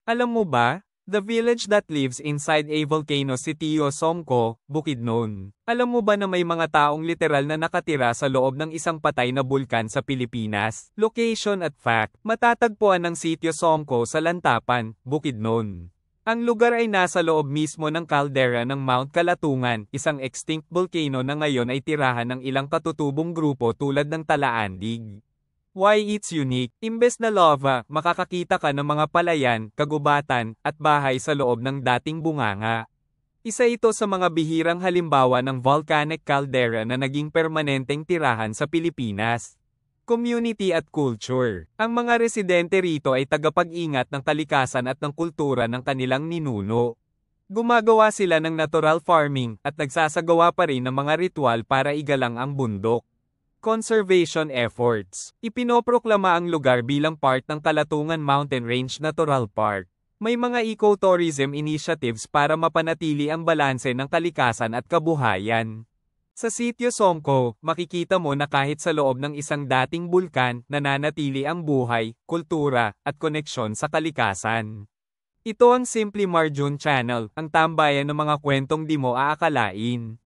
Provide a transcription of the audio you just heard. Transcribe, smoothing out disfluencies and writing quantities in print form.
Alam mo ba? The village that lives inside a volcano si Tio Somco, Bukidnon. Alam mo ba na may mga taong literal na nakatira sa loob ng isang patay na bulkan sa Pilipinas? Location at fact, matatagpuan ng sitio Somco sa Lantapan, Bukidnon. Ang lugar ay nasa loob mismo ng caldera ng Mount Kalatungan, isang extinct volcano na ngayon ay tirahan ng ilang katutubong grupo tulad ng Talaandig. Why it's unique, imbes na lava, makakakita ka ng mga palayan, kagubatan, at bahay sa loob ng dating bunganga. Isa ito sa mga bihirang halimbawa ng volcanic caldera na naging permanenteng tirahan sa Pilipinas. Community at culture. Ang mga residente rito ay tagapag-ingat ng kalikasan at ng kultura ng kanilang ninuno. Gumagawa sila ng natural farming at nagsasagawa pa rin ng mga ritual para igalang ang bundok. Conservation efforts. Ipinoproklama ang lugar bilang part ng Kalatungan Mountain Range Natural Park. May mga ecotourism initiatives para mapanatili ang balanse ng kalikasan at kabuhayan. Sa sitio Somco, makikita mo na kahit sa loob ng isang dating bulkan, nananatili ang buhay, kultura, at koneksyon sa kalikasan. Ito ang Simply Marjun Channel, ang tambayan ng mga kwentong di mo aakalain.